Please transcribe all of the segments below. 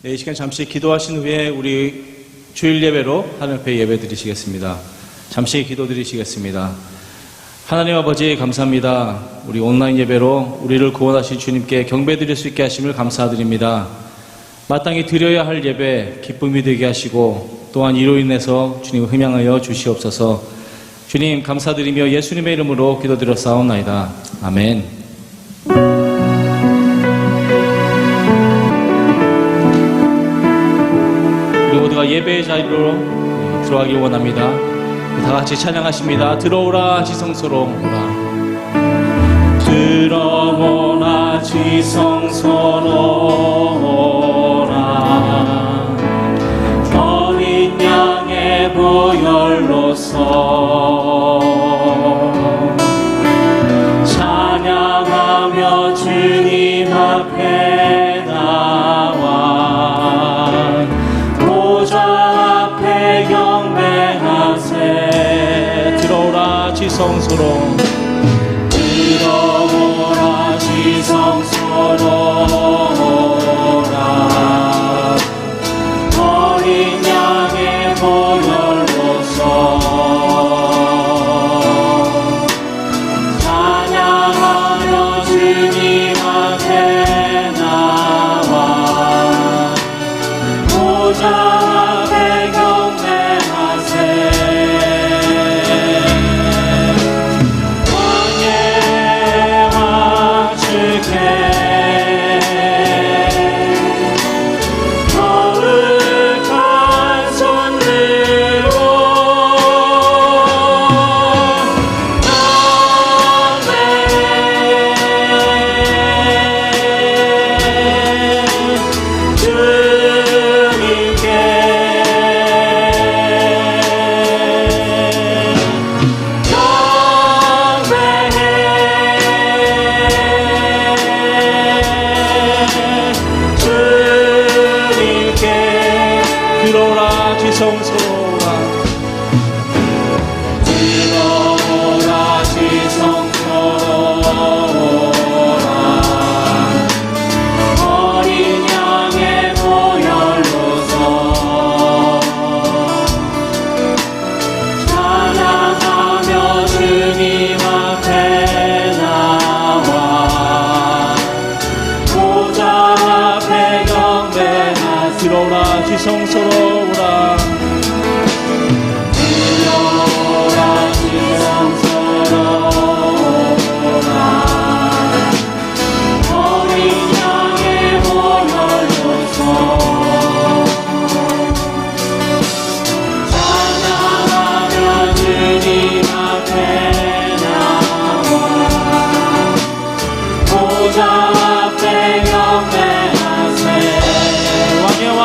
네, 이 시간 잠시 기도하신 후에 우리 주일 예배로 하늘 앞에 예배 드리시겠습니다. 잠시 기도 드리시겠습니다. 하나님 아버지 감사합니다. 우리 온라인 예배로 우리를 구원하신 주님께 경배 드릴 수 있게 하심을 감사드립니다. 마땅히 드려야 할 예배 기쁨이 되게 하시고 또한 이로 인해서 주님을 흠양하여 주시옵소서. 주님 감사드리며 예수님의 이름으로 기도드렸사옵나이다. 아멘. 우리 모두가 예배의 자리로 들어가길 원합니다. 다 같이 찬양하십니다. 들어오라 지성소로 오라. 들어오라 지성소로 오라. 어린 양의 보혈로서 찬양하며 주님 앞에 나와 보좌 앞에 경배하세. 들어오라 지성소로 들어오라 지성소로 오라. 어린 양의 보혈로서 찬양하며 주님 앞에 나와 보좌 앞에 경배하세. 지성소로 오라. 들어오라 지성소로 오라. 어린 양의 보혈로서 찬양하며 주님 앞에 나와 보좌 앞에 경배하세. 왕의 왕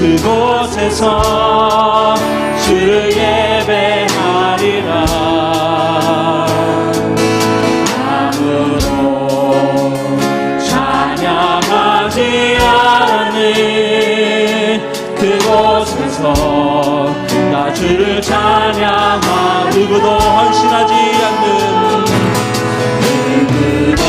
그곳에서 주를 예배하리라. 아무도 찬양하지 않는 그곳에서 나 주를 찬양하. 누구도 헌신하지 않는 누구도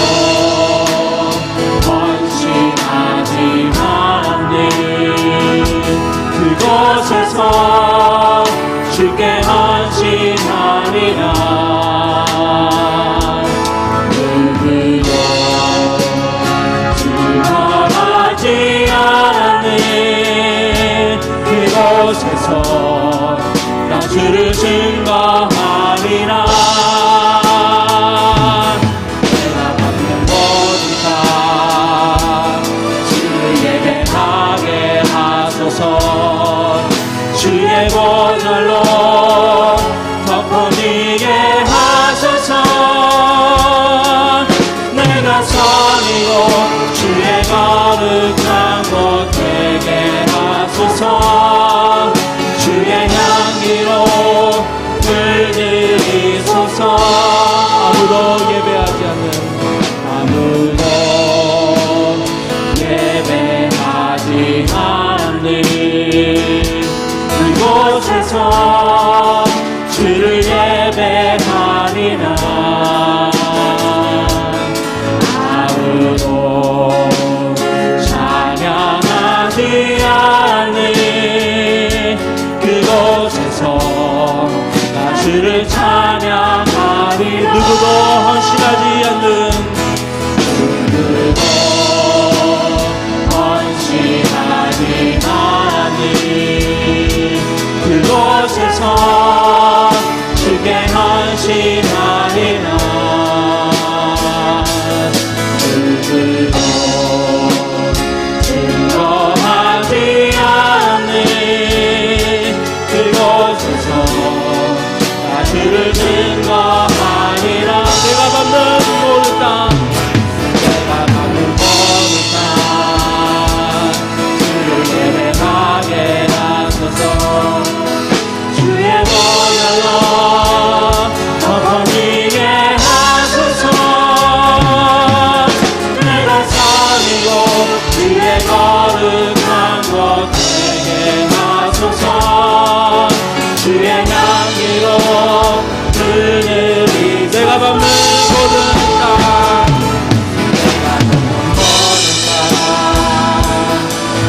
그곳에서 나 주를 증거하리라. 내가 받는 모든 다 주를 예배하게 하소서. 주의 보혈로 덮어지게 하소서. 내가 선이고 주의 거룩한 곳 되게 하소서. 주의 향기로 물들이소서. 아무도 예배하지 않는 예배하지 않는 그곳에서 주를 예배하리라. 아무도 찬양하지 않는 그곳에서 나 주를 찬양하리. 누구도 헌신하지 않는 그곳에서 주께 헌신하리라. 누구도 증거하지 않는 그곳에서 나 주를 증거하리라. 내가 받는 모든 땅, 내가 받는 모든 땅 주를 예배하게 하소서. 주의 보혈로 덮어지게 하소서. 내가 선이고 주의 거룩한 곳 되게 하소서. 주의 향기로 그늘이 내가 밟는 모든 땅, 내가 밟는 모든 땅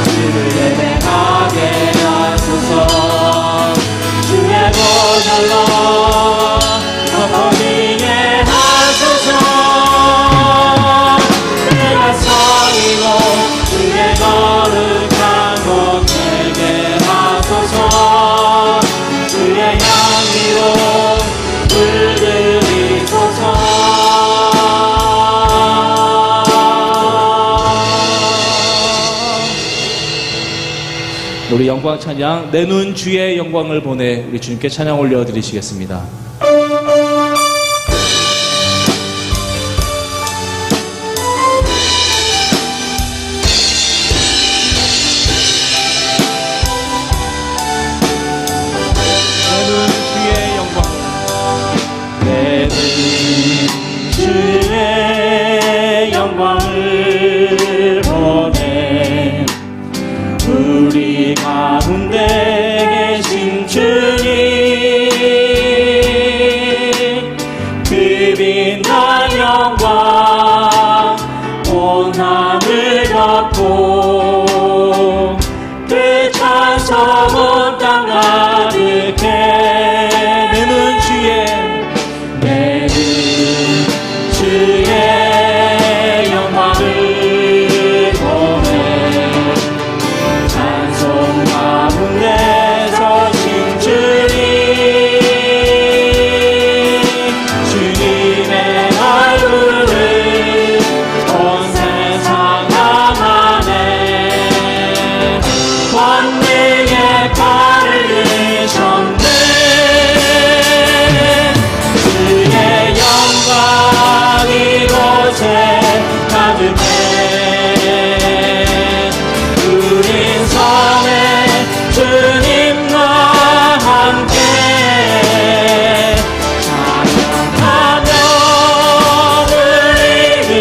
주를 예배하게 하소서. 주의 보혈로 덮어지게 하소서. 내가 선이고 주의 거룩한 곳 되게 하소서. 주의 향기로 물들이소서. 우리 영광 찬양, 내 눈 주의 영광을 보내 우리 주님께 찬양 올려드리시겠습니다. 내 눈 주의 영광을 보내 우리 가운데 계신 주님, 그 빛난 영광 온 하늘 덮고 그 찬송 온 땅 가득해. 내 눈 주의 영광을 보내 찬송 가운데 서신 주님, 주님의 얼굴을 온 세상 나만에 권능의 발을 드셨네. 주의 영광 이곳에 가득해. 우린 섬에 주님과 함께 찬양하며 우리는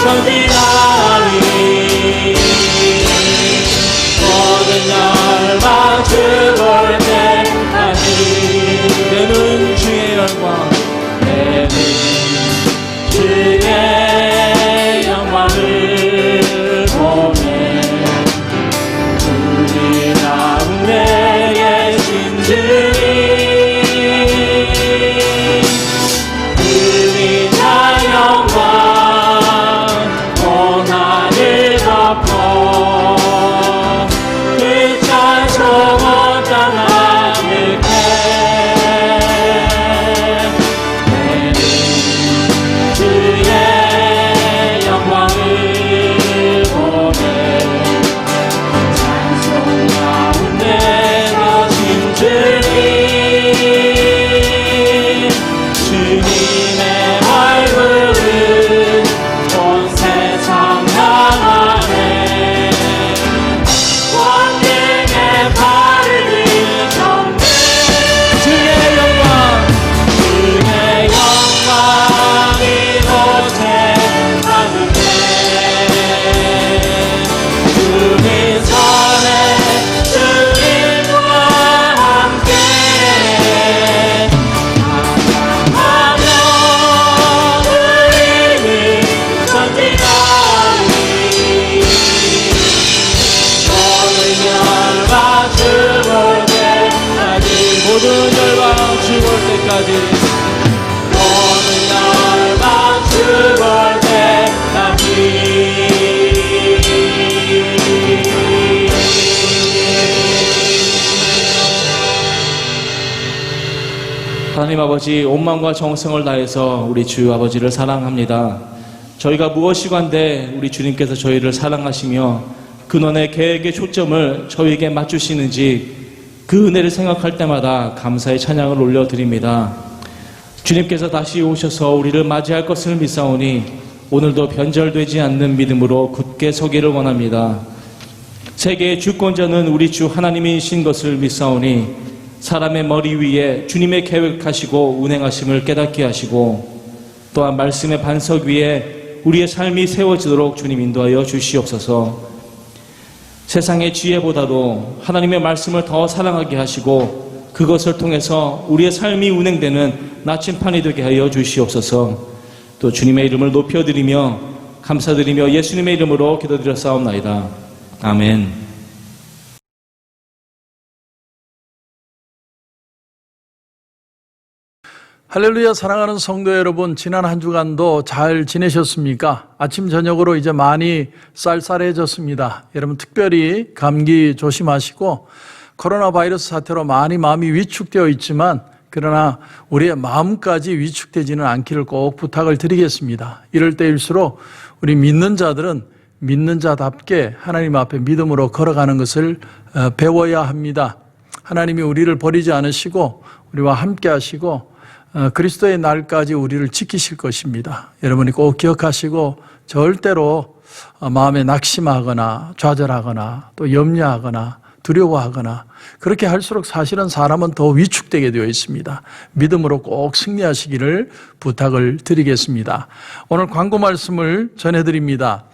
전진하리. 모든 열방 주 하나님 아버지, 온 마음과 정성을 다해서 우리 주 아버지를 사랑합니다. 저희가 무엇이건데 우리 주님께서 저희를 사랑하시며 근원의 계획의 초점을 저희에게 맞추시는지 그 은혜를 생각할 때마다 감사의 찬양을 올려드립니다. 주님께서 다시 오셔서 우리를 맞이할 것을 믿사오니 오늘도 변절되지 않는 믿음으로 굳게 서기를 원합니다. 세계의 주권자는 우리 주 하나님이신 것을 믿사오니 사람의 머리 위에 주님의 계획하시고 운행하심을 깨닫게 하시고 또한 말씀의 반석 위에 우리의 삶이 세워지도록 주님 인도하여 주시옵소서. 세상의 지혜보다도 하나님의 말씀을 더 사랑하게 하시고 그것을 통해서 우리의 삶이 운행되는 나침판이 되게 하여 주시옵소서. 또 주님의 이름을 높여드리며 감사드리며 예수님의 이름으로 기도드렸사옵나이다. 아멘. 할렐루야. 사랑하는 성도 여러분, 지난 한 주간도 잘 지내셨습니까? 아침 저녁으로 이제 많이 쌀쌀해졌습니다. 여러분 특별히 감기 조심하시고 코로나 바이러스 사태로 많이 마음이 위축되어 있지만 그러나 우리의 마음까지 위축되지는 않기를 꼭 부탁을 드리겠습니다. 이럴 때일수록 우리 믿는 자들은 믿는 자답게 하나님 앞에 믿음으로 걸어가는 것을 배워야 합니다. 하나님이 우리를 버리지 않으시고 우리와 함께 하시고 그리스도의 날까지 우리를 지키실 것입니다. 여러분이 꼭 기억하시고 절대로 마음에 낙심하거나 좌절하거나 또 염려하거나 두려워하거나 그렇게 할수록 사실은 사람은 더 위축되게 되어 있습니다. 믿음으로 꼭 승리하시기를 부탁을 드리겠습니다. 오늘 광고 말씀을 전해드립니다.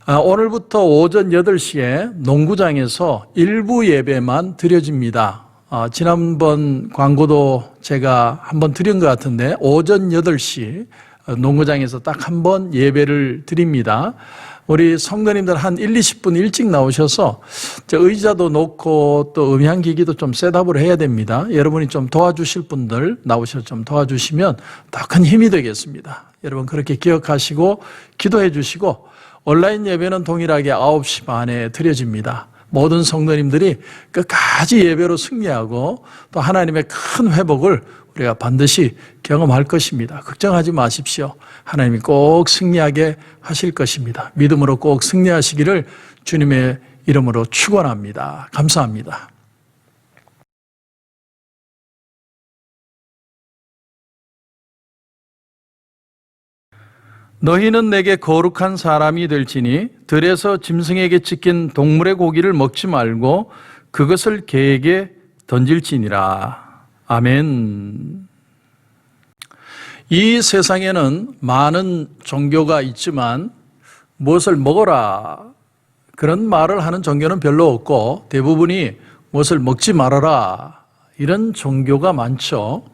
오늘부터 오전 8시에 농구장에서 일부 예배만 드려집니다. 지난번 광고도 제가 한번 드린 것 같은데 오전 8시 농구장에서 딱 한 번 예배를 드립니다. 우리 성도님들 한 1, 20분 일찍 나오셔서 의자도 놓고 또 음향기기도 좀 셋업을 해야 됩니다. 여러분이 좀 도와주실 분들 나오셔서 좀 도와주시면 더 큰 힘이 되겠습니다. 여러분 그렇게 기억하시고 기도해 주시고 온라인 예배는 동일하게 9시 반에 드려집니다. 모든 성도님들이 끝까지 예배로 승리하고 또 하나님의 큰 회복을 우리가 반드시 경험할 것입니다. 걱정하지 마십시오. 하나님이 꼭 승리하게 하실 것입니다. 믿음으로 꼭 승리하시기를 주님의 이름으로 축원합니다. 감사합니다. 너희는 내게 거룩한 사람이 될지니 들에서 짐승에게 찢긴 동물의 고기를 먹지 말고 그것을 개에게 던질지니라. 아멘. 이 세상에는 많은 종교가 있지만 무엇을 먹어라 그런 말을 하는 종교는 별로 없고 대부분이 무엇을 먹지 말아라 이런 종교가 많죠.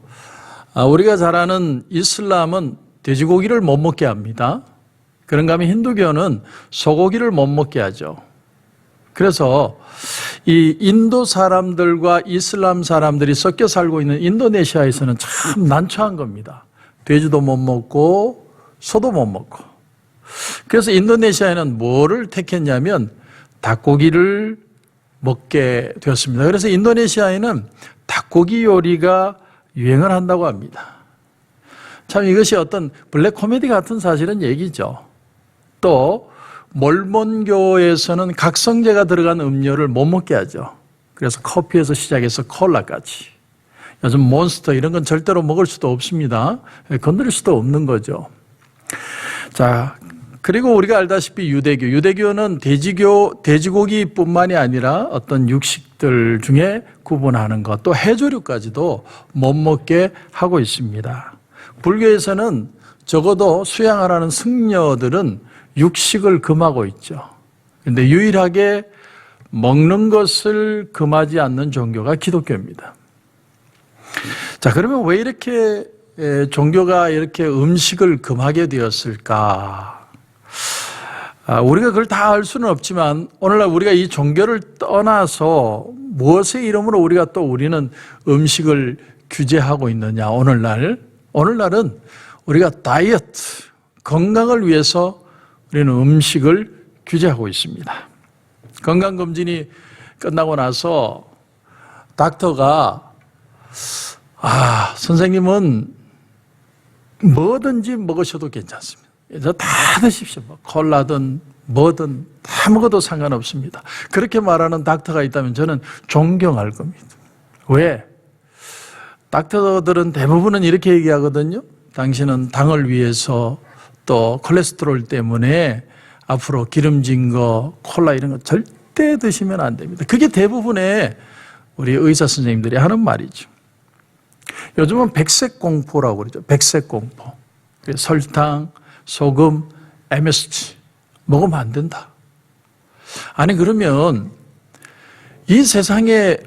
우리가 잘 아는 이슬람은 돼지고기를 못 먹게 합니다. 그런가 하면 힌두교는 소고기를 못 먹게 하죠. 그래서 이 인도 사람들과 이슬람 사람들이 섞여 살고 있는 인도네시아에서는 참 난처한 겁니다. 돼지도 못 먹고 소도 못 먹고. 그래서 인도네시아에는 뭐를 택했냐면 닭고기를 먹게 되었습니다. 그래서 인도네시아에는 닭고기 요리가 유행을 한다고 합니다. 참 이것이 어떤 블랙 코미디 같은 사실은 얘기죠. 또 몰몬교에서는 각성제가 들어간 음료를 못 먹게 하죠. 그래서 커피에서 시작해서 콜라까지. 요즘 몬스터 이런 건 절대로 먹을 수도 없습니다. 건드릴 수도 없는 거죠. 자, 그리고 우리가 알다시피 유대교는 돼지고기뿐만이 아니라 어떤 육식들 중에 구분하는 것, 또 해조류까지도 못 먹게 하고 있습니다. 불교에서는 적어도 수양하라는 승려들은 육식을 금하고 있죠. 그런데 유일하게 먹는 것을 금하지 않는 종교가 기독교입니다. 자, 그러면 왜 이렇게 종교가 이렇게 음식을 금하게 되었을까? 우리가 그걸 다 알 수는 없지만 오늘날 우리가 이 종교를 떠나서 무엇의 이름으로 우리는 음식을 규제하고 있느냐? 오늘날은 우리가 다이어트, 건강을 위해서 우리는 음식을 규제하고 있습니다. 건강검진이 끝나고 나서 닥터가 선생님은 뭐든지 먹으셔도 괜찮습니다. 그래서 다 드십시오. 콜라든 뭐든 다 먹어도 상관없습니다. 그렇게 말하는 닥터가 있다면 저는 존경할 겁니다. 왜? 닥터들은 대부분은 이렇게 얘기하거든요. 당신은 당을 위해서 또 콜레스테롤 때문에 앞으로 기름진 거, 콜라 이런 거 절대 드시면 안 됩니다. 그게 대부분의 우리 의사 선생님들이 하는 말이죠. 요즘은 백색 공포라고 그러죠. 백색 공포. 설탕, 소금, MSG 먹으면 안 된다. 아니 그러면 이 세상에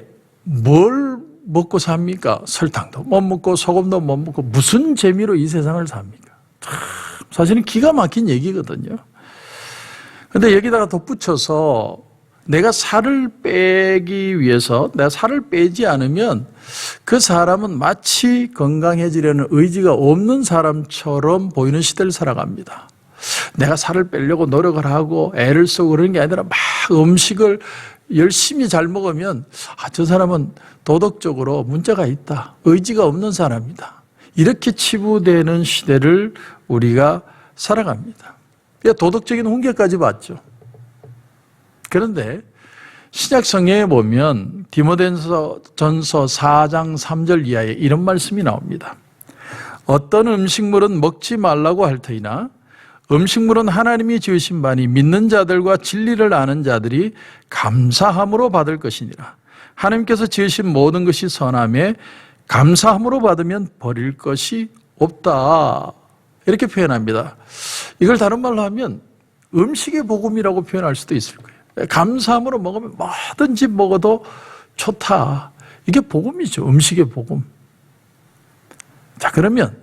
뭘 먹고 삽니까? 설탕도 못 먹고 소금도 못 먹고 무슨 재미로 이 세상을 삽니까? 사실은 기가 막힌 얘기거든요. 그런데 여기다가 덧붙여서 내가 살을 빼기 위해서 내가 살을 빼지 않으면 그 사람은 마치 건강해지려는 의지가 없는 사람처럼 보이는 시대를 살아갑니다. 내가 살을 빼려고 노력을 하고 애를 쓰고 그러는 게 아니라 막 음식을 열심히 잘 먹으면 저 사람은 도덕적으로 문제가 있다. 의지가 없는 사람이다. 이렇게 치부되는 시대를 우리가 살아갑니다. 도덕적인 훈계까지 받죠. 그런데 신약 성경에 보면 디모데전서 4장 3절 이하에 이런 말씀이 나옵니다. 어떤 음식물은 먹지 말라고 할 터이나 음식물은 하나님이 지으신 바니 믿는 자들과 진리를 아는 자들이 감사함으로 받을 것이니라. 하나님께서 지으신 모든 것이 선함에 감사함으로 받으면 버릴 것이 없다. 이렇게 표현합니다. 이걸 다른 말로 하면 음식의 복음이라고 표현할 수도 있을 거예요. 감사함으로 먹으면 뭐든지 먹어도 좋다. 이게 복음이죠. 음식의 복음. 자, 그러면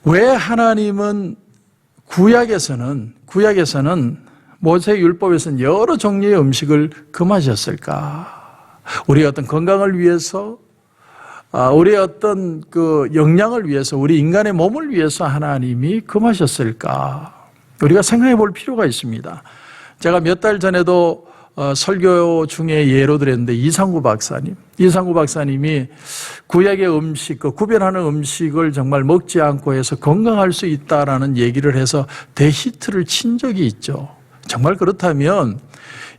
왜 하나님은 구약에서는 모세 율법에서는 여러 종류의 음식을 금하셨을까? 우리의 어떤 건강을 위해서, 우리의 어떤 그 영양을 위해서, 우리 인간의 몸을 위해서 하나님이 금하셨을까? 우리가 생각해 볼 필요가 있습니다. 제가 몇 달 전에도 설교 중에 예로 들었는데 이상구 박사님이 구약의 음식, 구별하는 음식을 정말 먹지 않고 해서 건강할 수 있다라는 얘기를 해서 대히트를 친 적이 있죠. 정말 그렇다면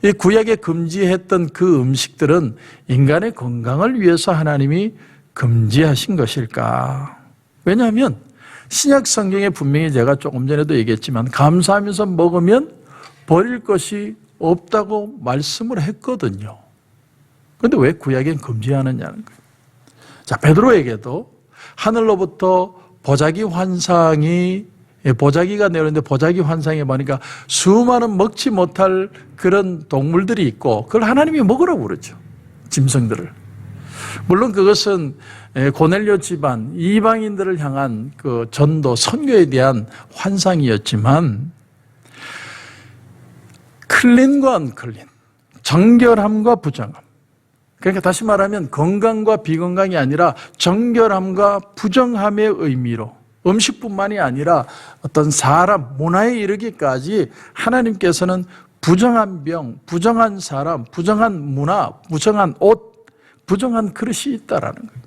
이 구약에 금지했던 그 음식들은 인간의 건강을 위해서 하나님이 금지하신 것일까? 왜냐하면 신약 성경에 분명히 제가 조금 전에도 얘기했지만 감사하면서 먹으면 버릴 것이 없다고 말씀을 했거든요. 그런데 왜 구약엔 금지하느냐는 거예요. 자, 베드로에게도 하늘로부터 보자기가 내렸는데 보자기 환상에 보니까 수많은 먹지 못할 그런 동물들이 있고 그걸 하나님이 먹으라고 그러죠. 짐승들을. 물론 그것은 고넬료 집안, 이방인들을 향한 그 전도, 선교에 대한 환상이었지만 클린과 언클린, 정결함과 부정함. 그러니까 다시 말하면 건강과 비건강이 아니라 정결함과 부정함의 의미로 음식뿐만이 아니라 어떤 사람, 문화에 이르기까지 하나님께서는 부정한 병, 부정한 사람, 부정한 문화, 부정한 옷, 부정한 그릇이 있다라는 거예요.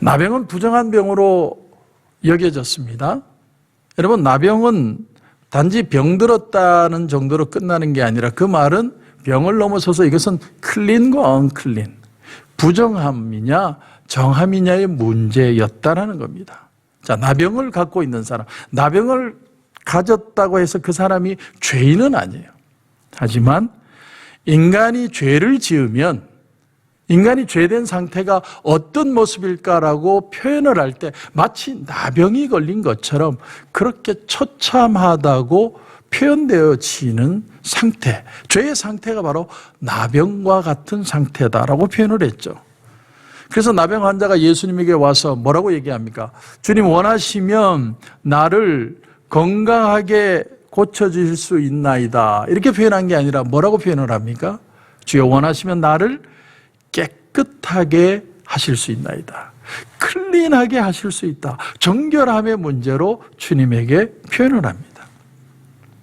나병은 부정한 병으로 여겨졌습니다. 여러분, 나병은 단지 병들었다는 정도로 끝나는 게 아니라 그 말은 병을 넘어서서 이것은 클린과 언클린, 부정함이냐 정함이냐의 문제였다라는 겁니다. 자, 나병을 갖고 있는 사람, 나병을 가졌다고 해서 그 사람이 죄인은 아니에요. 하지만 인간이 죄를 지으면 인간이 죄된 상태가 어떤 모습일까라고 표현을 할 때 마치 나병이 걸린 것처럼 그렇게 처참하다고 표현되어지는 상태, 죄의 상태가 바로 나병과 같은 상태다라고 표현을 했죠. 그래서 나병 환자가 예수님에게 와서 뭐라고 얘기합니까? 주님, 원하시면 나를 건강하게 고쳐주실 수 있나이다. 이렇게 표현한 게 아니라 뭐라고 표현을 합니까? 주여, 원하시면 나를 깨끗하게 하실 수 있나이다. 클린하게 하실 수 있다. 정결함의 문제로 주님에게 표현을 합니다.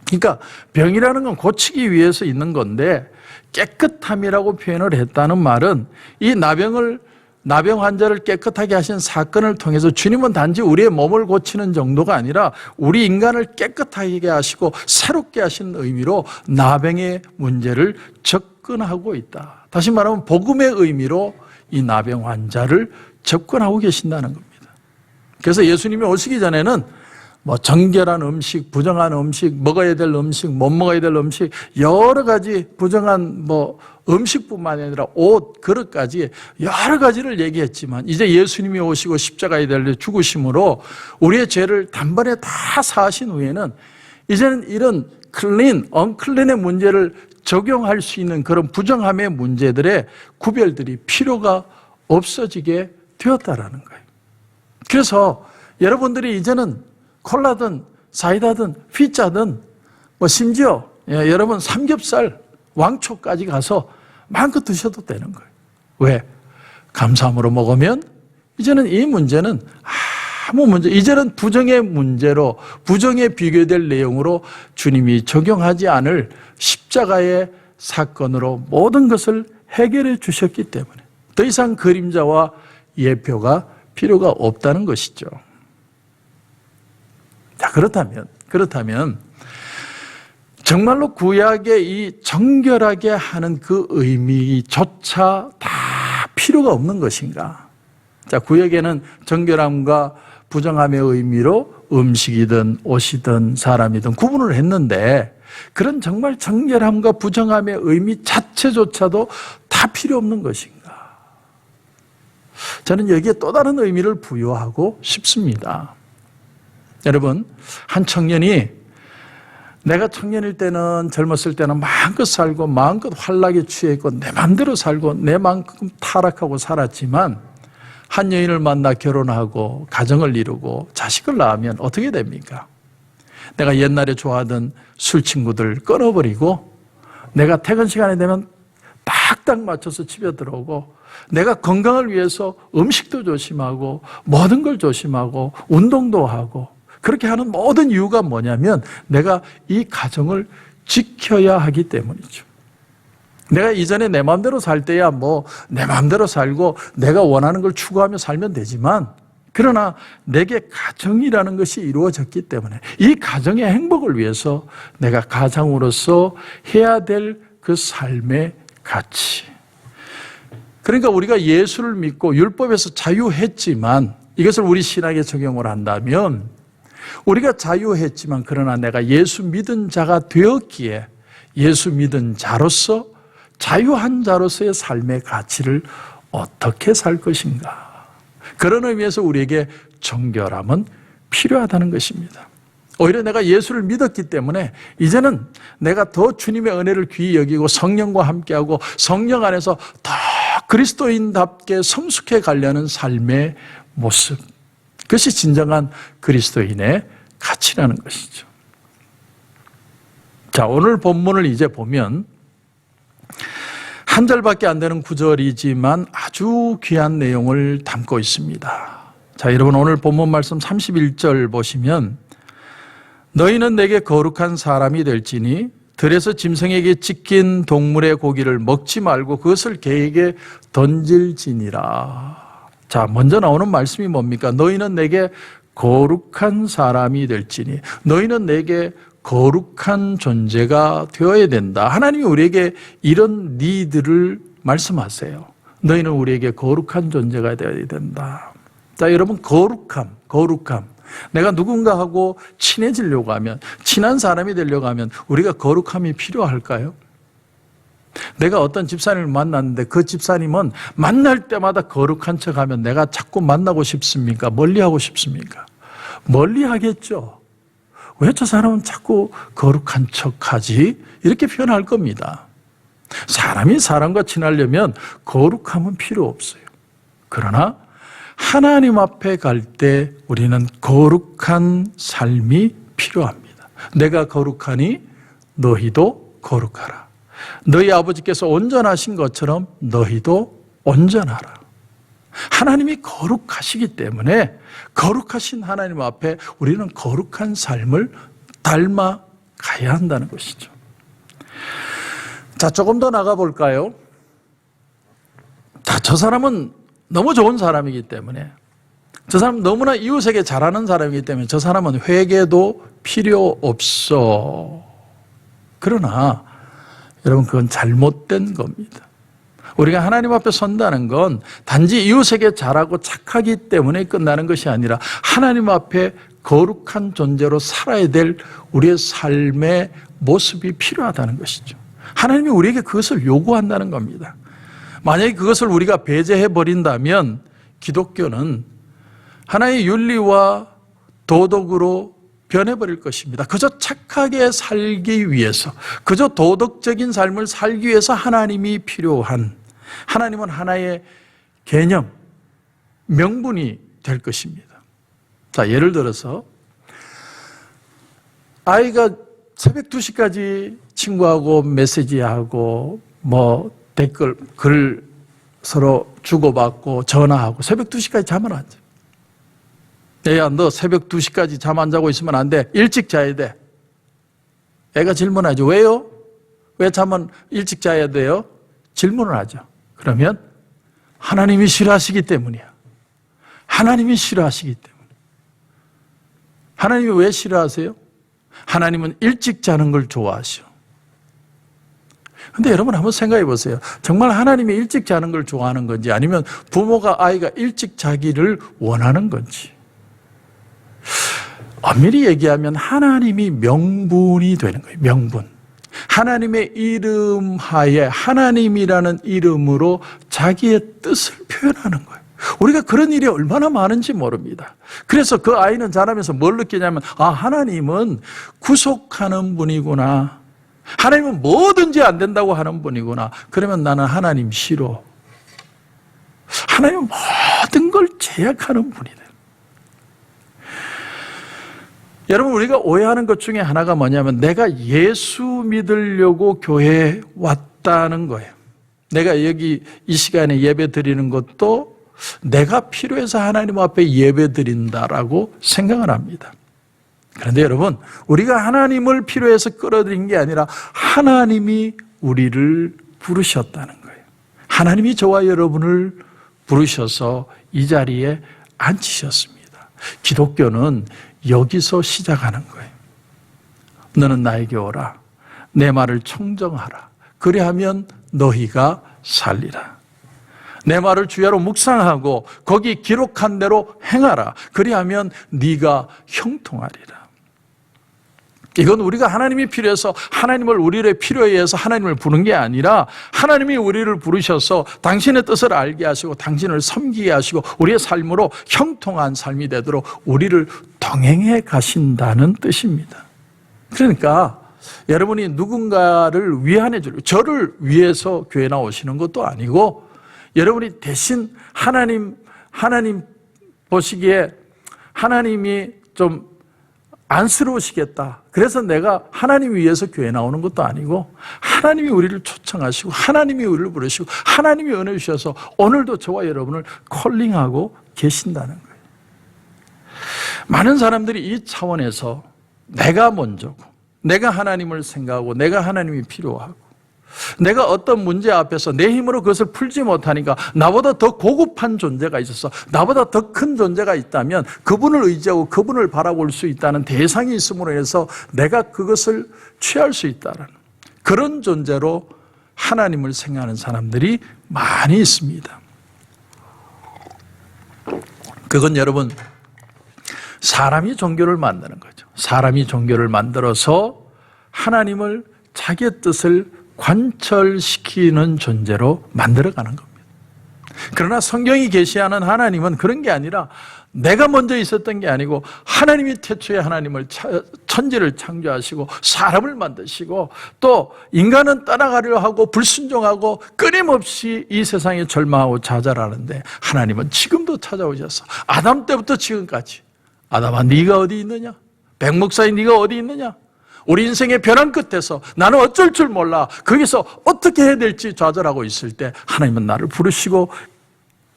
그러니까 병이라는 건 고치기 위해서 있는 건데 깨끗함이라고 표현을 했다는 말은 이 나병을 나병 환자를 깨끗하게 하신 사건을 통해서 주님은 단지 우리의 몸을 고치는 정도가 아니라 우리 인간을 깨끗하게 하시고 새롭게 하시는 의미로 나병의 문제를 접근하고 있다. 다시 말하면 복음의 의미로 이 나병 환자를 접근하고 계신다는 겁니다. 그래서 예수님이 오시기 전에는 뭐 정결한 음식, 부정한 음식, 먹어야 될 음식, 못 먹어야 될 음식, 여러 가지 부정한 뭐 음식뿐만 아니라 옷, 그릇까지 여러 가지를 얘기했지만 이제 예수님이 오시고 십자가에 달려 죽으심으로 우리의 죄를 단번에 다 사하신 후에는 이제는 이런 클린, 언클린의 문제를 적용할 수 있는 그런 부정함의 문제들의 구별들이 필요가 없어지게 되었다라는 거예요. 그래서 여러분들이 이제는 콜라든 사이다든 피자든 뭐 심지어 여러분 삼겹살, 왕초까지 가서 마음껏 드셔도 되는 거예요. 왜? 감사함으로 먹으면 이제는 이 문제는 아무 문제, 이제는 부정의 문제로, 부정에 비교될 내용으로 주님이 적용하지 않을 십자가의 사건으로 모든 것을 해결해 주셨기 때문에 더 이상 그림자와 예표가 필요가 없다는 것이죠. 자, 그렇다면 정말로 구약의 이 정결하게 하는 그 의미조차 다 필요가 없는 것인가? 자, 구약에는 정결함과 부정함의 의미로 음식이든 옷이든 사람이든 구분을 했는데 그런 정말 정결함과 부정함의 의미 자체조차도 다 필요 없는 것인가? 저는 여기에 또 다른 의미를 부여하고 싶습니다. 여러분, 한 청년이 내가 청년일 때는 젊었을 때는 마음껏 살고 마음껏 활락에 취해있고 내 마음대로 살고 내 마음껏 타락하고 살았지만 한 여인을 만나 결혼하고 가정을 이루고 자식을 낳으면 어떻게 됩니까? 내가 옛날에 좋아하던 술 친구들 끊어버리고 내가 퇴근 시간이 되면 딱딱 맞춰서 집에 들어오고 내가 건강을 위해서 음식도 조심하고 모든 걸 조심하고 운동도 하고 그렇게 하는 모든 이유가 뭐냐면 내가 이 가정을 지켜야 하기 때문이죠. 내가 이전에 내 마음대로 살 때야 뭐 내 마음대로 살고 내가 원하는 걸 추구하며 살면 되지만 그러나 내게 가정이라는 것이 이루어졌기 때문에 이 가정의 행복을 위해서 내가 가장으로서 해야 될 그 삶의 가치. 그러니까 우리가 예수를 믿고 율법에서 자유했지만 이것을 우리 신학에 적용을 한다면 우리가 자유했지만 그러나 내가 예수 믿은 자가 되었기에 예수 믿은 자로서 자유한 자로서의 삶의 가치를 어떻게 살 것인가. 그런 의미에서 우리에게 정결함은 필요하다는 것입니다. 오히려 내가 예수를 믿었기 때문에 이제는 내가 더 주님의 은혜를 귀히 여기고 성령과 함께하고 성령 안에서 더 그리스도인답게 성숙해 가려는 삶의 모습. 그것이 진정한 그리스도인의 가치라는 것이죠. 자, 오늘 본문을 이제 보면 한 절밖에 안 되는 구절이지만 아주 귀한 내용을 담고 있습니다. 자, 여러분 오늘 본문 말씀 31절 보시면 너희는 내게 거룩한 사람이 될지니 들에서 짐승에게 찢긴 동물의 고기를 먹지 말고 그것을 개에게 던질지니라. 자, 먼저 나오는 말씀이 뭡니까? 너희는 내게 거룩한 사람이 될지니 너희는 내게 거룩한 존재가 되어야 된다. 하나님이 우리에게 이런 니들을 말씀하세요. 너희는 우리에게 거룩한 존재가 되어야 된다. 자, 여러분 거룩함. 내가 누군가하고 친해지려고 하면 친한 사람이 되려고 하면 우리가 거룩함이 필요할까요? 내가 어떤 집사님을 만났는데 그 집사님은 만날 때마다 거룩한 척하면 내가 자꾸 만나고 싶습니까? 멀리하고 싶습니까? 멀리하겠죠. 왜 저 사람은 자꾸 거룩한 척하지? 이렇게 표현할 겁니다. 사람이 사람과 친하려면 거룩함은 필요 없어요. 그러나 하나님 앞에 갈 때 우리는 거룩한 삶이 필요합니다. 내가 거룩하니 너희도 거룩하라. 너희 아버지께서 온전하신 것처럼 너희도 온전하라. 하나님이 거룩하시기 때문에 거룩하신 하나님 앞에 우리는 거룩한 삶을 닮아가야 한다는 것이죠. 자, 조금 더 나가 볼까요? 자, 저 사람은 너무 좋은 사람이기 때문에, 저 사람 너무나 이웃에게 잘하는 사람이기 때문에 저 사람은 회개도 필요 없어. 그러나 여러분, 그건 잘못된 겁니다. 우리가 하나님 앞에 선다는 건 단지 이웃에게 잘하고 착하기 때문에 끝나는 것이 아니라 하나님 앞에 거룩한 존재로 살아야 될 우리의 삶의 모습이 필요하다는 것이죠. 하나님이 우리에게 그것을 요구한다는 겁니다. 만약에 그것을 우리가 배제해 버린다면 기독교는 하나의 윤리와 도덕으로 변해버릴 것입니다. 그저 착하게 살기 위해서, 그저 도덕적인 삶을 살기 위해서 하나님이 필요한, 하나님은 하나의 개념, 명분이 될 것입니다. 자, 예를 들어서 아이가 새벽 2시까지 친구하고 메시지하고 댓글, 글 서로 주고받고 전화하고 새벽 2시까지 잠을 안 자. 애야, 너 새벽 2시까지 잠 안 자고 있으면 안 돼. 일찍 자야 돼. 애가 질문하죠. 왜요? 왜 잠은 일찍 자야 돼요? 질문을 하죠. 그러면 하나님이 싫어하시기 때문이야. 하나님이 싫어하시기 때문에. 하나님이 왜 싫어하세요? 하나님은 일찍 자는 걸 좋아하셔. 근데 여러분 한번 생각해 보세요. 정말 하나님이 일찍 자는 걸 좋아하는 건지, 아니면 부모가 아이가 일찍 자기를 원하는 건지. 엄밀히 얘기하면 하나님이 명분이 되는 거예요. 명분. 하나님의 이름 하에 하나님이라는 이름으로 자기의 뜻을 표현하는 거예요. 우리가 그런 일이 얼마나 많은지 모릅니다. 그래서 그 아이는 자라면서 뭘 느끼냐면, 아, 하나님은 구속하는 분이구나. 하나님은 뭐든지 안 된다고 하는 분이구나. 그러면 나는 하나님 싫어. 하나님은 모든 걸 제약하는 분이다. 여러분, 우리가 오해하는 것 중에 하나가 뭐냐면, 내가 예수 믿으려고 교회에 왔다는 거예요. 내가 여기 이 시간에 예배 드리는 것도 내가 필요해서 하나님 앞에 예배 드린다라고 생각을 합니다. 그런데 여러분, 우리가 하나님을 필요해서 끌어들인 게 아니라 하나님이 우리를 부르셨다는 거예요. 하나님이 저와 여러분을 부르셔서 이 자리에 앉히셨습니다. 기독교는 여기서 시작하는 거예요. 너는 나에게 오라. 내 말을 청정하라. 그리하면 너희가 살리라. 내 말을 주야로 묵상하고 거기 기록한 대로 행하라. 그리하면 네가 형통하리라. 이건 우리가 하나님이 필요해서 하나님을 우리의 필요에 해서 하나님을 부른 게 아니라, 하나님이 우리를 부르셔서 당신의 뜻을 알게 하시고 당신을 섬기게 하시고 우리의 삶으로 형통한 삶이 되도록 우리를 동행해 가신다는 뜻입니다. 그러니까 여러분이 누군가를 위안해 주려고, 저를 위해서 교회 나오시는 것도 아니고, 여러분이 대신 하나님 보시기에 하나님이 좀 안쓰러우시겠다. 그래서 내가 하나님 위해서 교회 나오는 것도 아니고, 하나님이 우리를 초청하시고 하나님이 우리를 부르시고 하나님이 은혜 주셔서 오늘도 저와 여러분을 콜링하고 계신다는 거예요. 많은 사람들이 이 차원에서 내가 먼저고, 내가 하나님을 생각하고, 내가 하나님이 필요하고, 내가 어떤 문제 앞에서 내 힘으로 그것을 풀지 못하니까 나보다 더 고급한 존재가 있어서, 나보다 더 큰 존재가 있다면 그분을 의지하고 그분을 바라볼 수 있다는 대상이 있음으로 해서 내가 그것을 취할 수 있다는 그런 존재로 하나님을 생각하는 사람들이 많이 있습니다. 그건 여러분, 사람이 종교를 만드는 거죠. 사람이 종교를 만들어서 하나님을 자기의 뜻을 관철시키는 존재로 만들어가는 겁니다. 그러나 성경이 계시하는 하나님은 그런 게 아니라, 내가 먼저 있었던 게 아니고 하나님이 태초에 하나님을 천지를 창조하시고 사람을 만드시고 또 인간은 떠나가려 하고 불순종하고 끊임없이 이 세상에 절망하고 좌절하는데, 하나님은 지금도 찾아오셔서 아담 때부터 지금까지, 아담아 네가 어디 있느냐? 백 목사의 네가 어디 있느냐? 우리 인생의 변환 끝에서 나는 어쩔 줄 몰라, 거기서 어떻게 해야 될지 좌절하고 있을 때 하나님은 나를 부르시고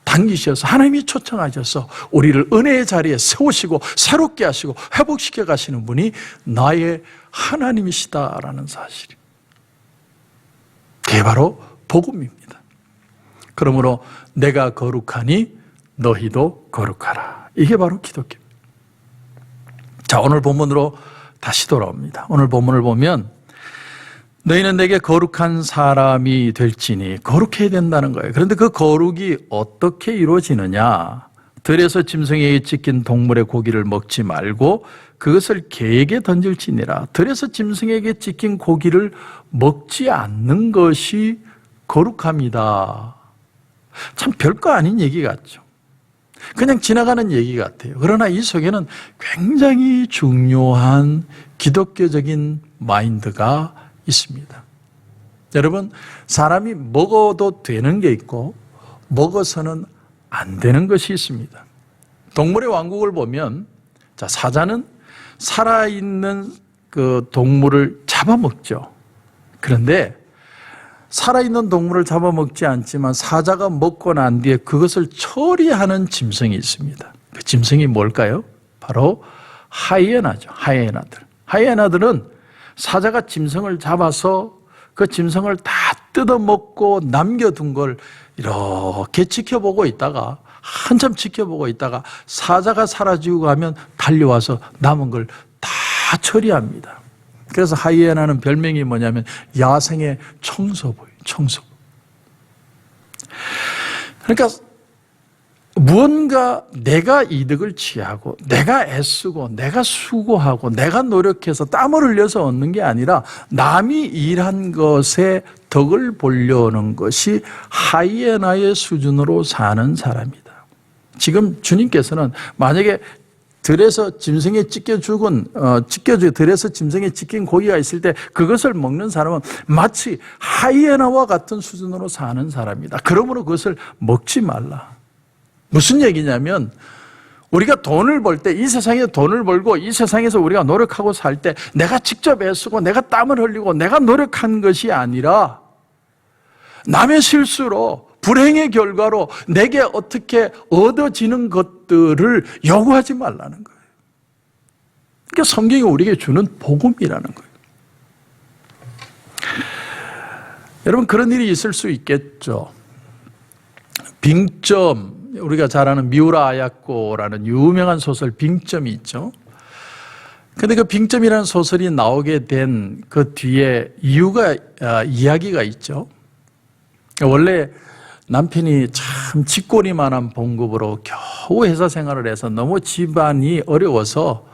당기셔서, 하나님이 초청하셔서 우리를 은혜의 자리에 세우시고 새롭게 하시고 회복시켜 가시는 분이 나의 하나님이시다라는 사실이, 그게 바로 복음입니다. 그러므로 내가 거룩하니 너희도 거룩하라. 이게 바로 기독교입니다. 자, 오늘 본문으로 다시 돌아옵니다. 오늘 본문을 보면 너희는 내게 거룩한 사람이 될지니 거룩해야 된다는 거예요. 그런데 그 거룩이 어떻게 이루어지느냐? 들에서 짐승에게 찢긴 동물의 고기를 먹지 말고 그것을 개에게 던질지니라. 들에서 짐승에게 찢긴 고기를 먹지 않는 것이 거룩합니다. 참 별거 아닌 얘기 같죠. 그냥 지나가는 얘기 같아요. 그러나 이 속에는 굉장히 중요한 기독교적인 마인드가 있습니다. 여러분, 사람이 먹어도 되는 게 있고 먹어서는 안 되는 것이 있습니다. 동물의 왕국을 보면, 자, 사자는 살아있는 그 동물을 잡아먹죠. 그런데 살아있는 동물을 잡아먹지 않지만 사자가 먹고 난 뒤에 그것을 처리하는 짐승이 있습니다. 그 짐승이 뭘까요? 바로 하이에나죠. 하이에나들. 하이에나들은 사자가 짐승을 잡아서 그 짐승을 다 뜯어먹고 남겨둔 걸 이렇게 지켜보고 있다가 한참 지켜보고 있다가 사자가 사라지고 가면 달려와서 남은 걸 다 처리합니다. 그래서 하이에나는 별명이 뭐냐면 야생의 청소부예요. 청소부. 그러니까 무언가 내가 이득을 취하고 내가 애쓰고 내가 수고하고 내가 노력해서 땀을 흘려서 얻는 게 아니라 남이 일한 것에 덕을 보려는 것이 하이에나의 수준으로 사는 사람이다. 지금 주님께서는 만약에 들에서 짐승에 들에서 짐승에 찢긴 고기가 있을 때 그것을 먹는 사람은 마치 하이에나와 같은 수준으로 사는 사람이다. 그러므로 그것을 먹지 말라. 무슨 얘기냐면 우리가 돈을 벌 때, 이 세상에 돈을 벌고 이 세상에서 우리가 노력하고 살 때 내가 직접 애쓰고 내가 땀을 흘리고 내가 노력한 것이 아니라 남의 실수로 불행의 결과로 내게 어떻게 얻어지는 것들을 요구하지 말라는 거예요. 그러니까 성경이 우리에게 주는 복음이라는 거예요. 여러분, 그런 일이 있을 수 있겠죠. 빙점, 우리가 잘 아는 미우라 아야코라는 유명한 소설 빙점이 있죠. 근데 그 빙점이라는 소설이 나오게 된 그 뒤에 이야기가 있죠. 원래 남편이 참 쥐꼬리만한 봉급으로 겨우 회사 생활을 해서 너무 집안이 어려워서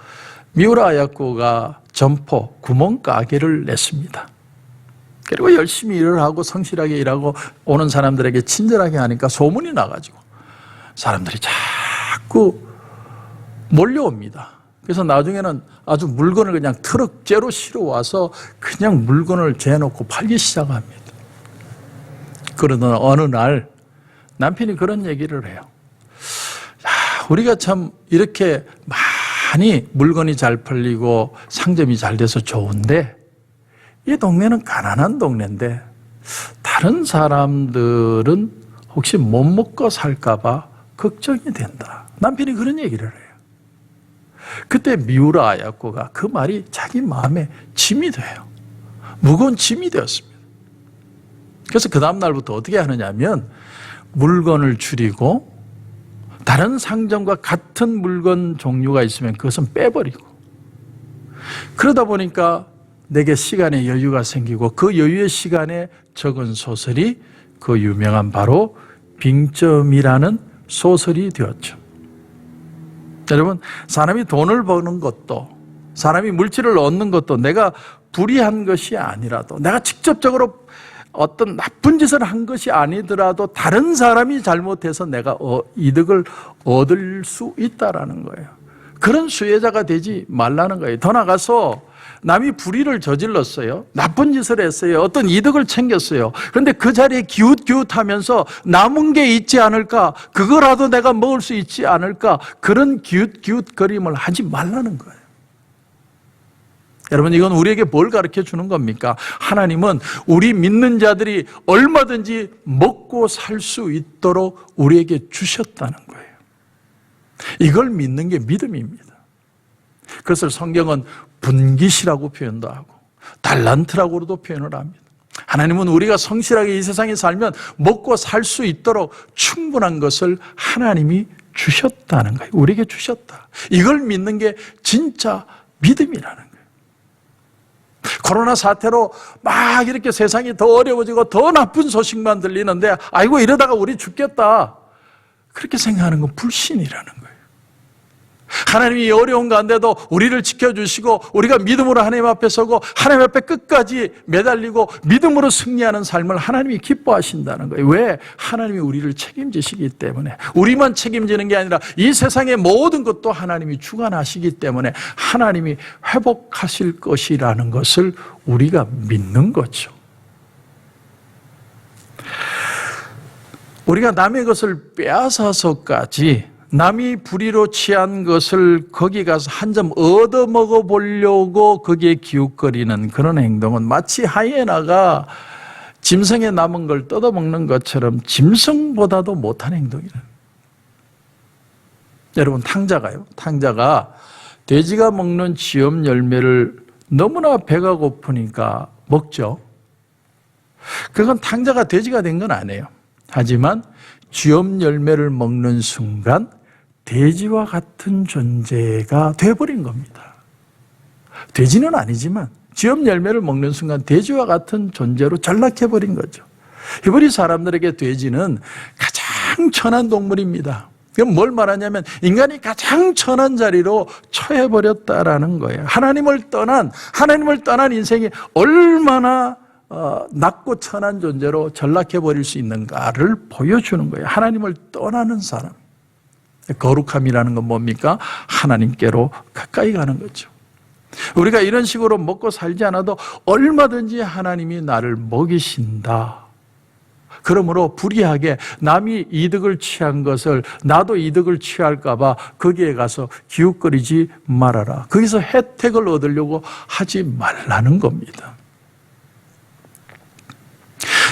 미우라 아야코가 점포, 구멍가게를 냈습니다. 그리고 열심히 일을 하고 성실하게 일하고 오는 사람들에게 친절하게 하니까 소문이 나가지고 사람들이 자꾸 몰려옵니다. 그래서 나중에는 아주 물건을 그냥 트럭째로 실어와서 그냥 물건을 재놓고 팔기 시작합니다. 그러던 어느 날 남편이 그런 얘기를 해요. 야, 우리가 참 이렇게 많이 물건이 잘 팔리고 상점이 잘 돼서 좋은데 이 동네는 가난한 동네인데 다른 사람들은 혹시 못 먹고 살까 봐 걱정이 된다. 남편이 그런 얘기를 해요. 그때 미우라 아야코가 그 말이 자기 마음에 짐이 돼요. 무거운 짐이 되었습니다. 그래서 그 다음 날부터 어떻게 하느냐면 물건을 줄이고 다른 상점과 같은 물건 종류가 있으면 그것은 빼버리고 그러다 보니까 내게 시간의 여유가 생기고 그 여유의 시간에 적은 소설이 그 유명한 바로 빙점이라는 소설이 되었죠. 여러분, 사람이 돈을 버는 것도 사람이 물질을 얻는 것도 내가 불의한 것이 아니라도 내가 직접적으로 어떤 나쁜 짓을 한 것이 아니더라도 다른 사람이 잘못해서 내가 이득을 얻을 수 있다라는 거예요. 그런 수혜자가 되지 말라는 거예요. 더 나가서 남이 불의를 저질렀어요. 나쁜 짓을 했어요. 어떤 이득을 챙겼어요. 그런데 그 자리에 기웃기웃하면서 남은 게 있지 않을까? 그거라도 내가 먹을 수 있지 않을까? 그런 기웃기웃거림을 하지 말라는 거예요. 여러분, 이건 우리에게 뭘 가르쳐 주는 겁니까? 하나님은 우리 믿는 자들이 얼마든지 먹고 살 수 있도록 우리에게 주셨다는 거예요. 이걸 믿는 게 믿음입니다. 그것을 성경은 분깃이라고 표현도 하고 달란트라고도 표현을 합니다. 하나님은 우리가 성실하게 이 세상에 살면 먹고 살 수 있도록 충분한 것을 하나님이 주셨다는 거예요. 우리에게 주셨다. 이걸 믿는 게 진짜 믿음이라는 거예요. 코로나 사태로 막 이렇게 세상이 더 어려워지고 더 나쁜 소식만 들리는데 아이고 이러다가 우리 죽겠다. 그렇게 생각하는 건 불신이라는 거예요. 하나님이 어려운 가운데도 우리를 지켜주시고 우리가 믿음으로 하나님 앞에 서고 하나님 앞에 끝까지 매달리고 믿음으로 승리하는 삶을 하나님이 기뻐하신다는 거예요. 왜? 하나님이 우리를 책임지시기 때문에. 우리만 책임지는 게 아니라 이 세상의 모든 것도 하나님이 주관하시기 때문에 하나님이 회복하실 것이라는 것을 우리가 믿는 거죠. 우리가 남의 것을 빼앗아서까지 남이 불의로 취한 것을 거기 가서 한 점 얻어 먹어보려고 거기에 기웃거리는 그런 행동은 마치 하이에나가 짐승에 남은 걸 뜯어먹는 것처럼 짐승보다도 못한 행동이에요. 여러분 탕자가 돼지가 먹는 쥐엄 열매를 너무나 배가 고프니까 먹죠. 그건 탕자가 돼지가 된 건 아니에요. 하지만 쥐엄 열매를 먹는 순간 돼지와 같은 존재가 돼버린 겁니다. 돼지는 아니지만 쥐엄 열매를 먹는 순간 돼지와 같은 존재로 전락해버린 거죠. 히브리 사람들에게 돼지는 가장 천한 동물입니다. 그럼 뭘 말하냐면 인간이 가장 천한 자리로 처해버렸다라는 거예요. 하나님을 떠난 인생이 얼마나 낮고 천한 존재로 전락해버릴 수 있는가를 보여주는 거예요. 하나님을 떠나는 사람. 거룩함이라는 건 뭡니까? 하나님께로 가까이 가는 거죠. 우리가 이런 식으로 먹고 살지 않아도 얼마든지 하나님이 나를 먹이신다. 그러므로 불의하게 남이 이득을 취한 것을 나도 이득을 취할까 봐 거기에 가서 기웃거리지 말아라. 거기서 혜택을 얻으려고 하지 말라는 겁니다.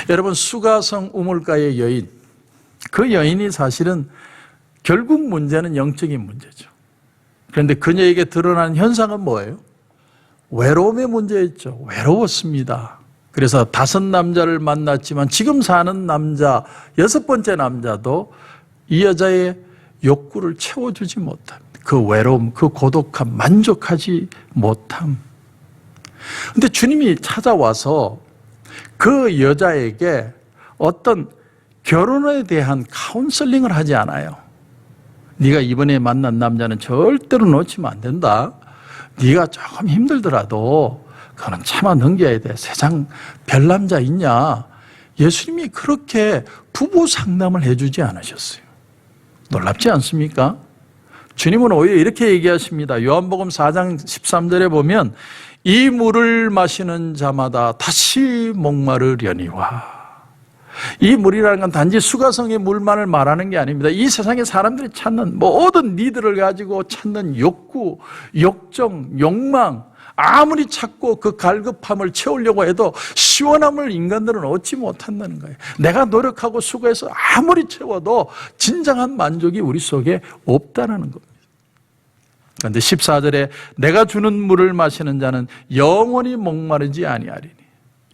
여러분, 수가성 우물가의 여인, 그 여인이 사실은 결국 문제는 영적인 문제죠. 그런데 그녀에게 드러난 현상은 뭐예요? 외로움의 문제였죠. 외로웠습니다. 그래서 5 남자를 만났지만 지금 사는 남자, 6번째 남자도 이 여자의 욕구를 채워주지 못함. 그 외로움, 그 고독함, 만족하지 못함. 그런데 주님이 찾아와서 그 여자에게 어떤 결혼에 대한 카운슬링을 하지 않아요. 네가 이번에 만난 남자는 절대로 놓치면 안 된다. 네가 조금 힘들더라도 그거는 참아 넘겨야 돼. 세상 별 남자 있냐? 예수님이 그렇게 부부 상담을 해주지 않으셨어요. 놀랍지 않습니까? 주님은 오히려 이렇게 얘기하십니다. 요한복음 4장 13절에 보면 이 물을 마시는 자마다 다시 목마르려니와. 이 물이라는 건 단지 수가성의 물만을 말하는 게 아닙니다. 이 세상에 사람들이 찾는 모든 니들을 가지고 찾는 욕구, 욕정, 욕망, 아무리 찾고 그 갈급함을 채우려고 해도 시원함을 인간들은 얻지 못한다는 거예요. 내가 노력하고 수고해서 아무리 채워도 진정한 만족이 우리 속에 없다는 겁니다. 그런데 14절에 내가 주는 물을 마시는 자는 영원히 목마르지 아니하리니.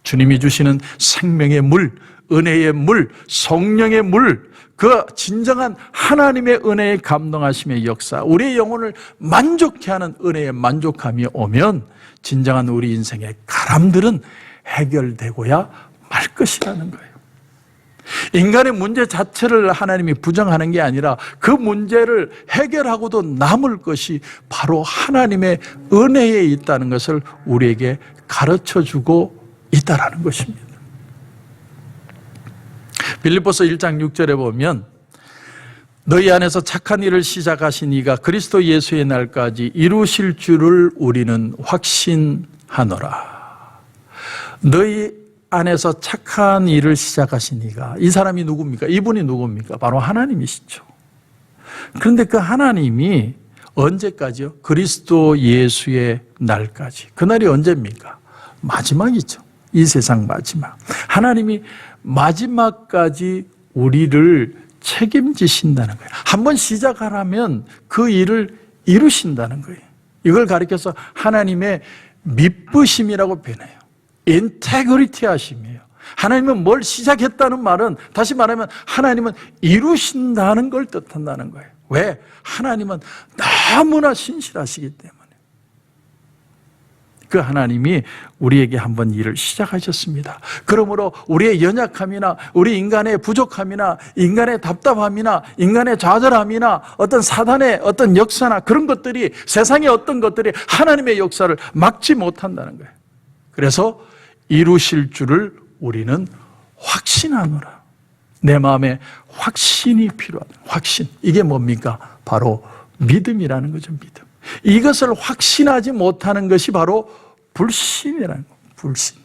주님이 주시는 생명의 물, 은혜의 물, 성령의 물, 그 진정한 하나님의 은혜의 감동하심의 역사, 우리의 영혼을 만족케 하는 은혜의 만족함이 오면 진정한 우리 인생의 가람들은 해결되고야 말 것이라는 거예요. 인간의 문제 자체를 하나님이 부정하는 게 아니라 그 문제를 해결하고도 남을 것이 바로 하나님의 은혜에 있다는 것을 우리에게 가르쳐주고 있다는 것입니다. 빌립보서 1장 6절에 보면 너희 안에서 착한 일을 시작하신 이가 그리스도 예수의 날까지 이루실 줄을 우리는 확신하노라. 너희 안에서 착한 일을 시작하신 이가, 이 사람이 누굽니까? 이분이 누굽니까? 바로 하나님이시죠. 그런데 그 하나님이 언제까지요? 그리스도 예수의 날까지. 그날이 언제입니까? 마지막이죠. 이 세상 마지막. 하나님이 마지막까지 우리를 책임지신다는 거예요. 한번 시작하라면 그 일을 이루신다는 거예요. 이걸 가리켜서 하나님의 미쁘심이라고 표현해요. 인테그리티 하심이에요. 하나님은 뭘 시작했다는 말은, 다시 말하면 하나님은 이루신다는 걸 뜻한다는 거예요. 왜? 하나님은 너무나 신실하시기 때문에. 그 하나님이 우리에게 한번 일을 시작하셨습니다. 그러므로 우리의 연약함이나 우리 인간의 부족함이나 인간의 답답함이나 인간의 좌절함이나 어떤 사단의 어떤 역사나 그런 것들이, 세상의 어떤 것들이 하나님의 역사를 막지 못한다는 거예요. 그래서 이루실 줄을 우리는 확신하노라. 내 마음에 확신이 필요하다. 확신. 이게 뭡니까? 바로 믿음이라는 거죠. 믿음. 이것을 확신하지 못하는 것이 바로 불신이라는 거예요. 불신.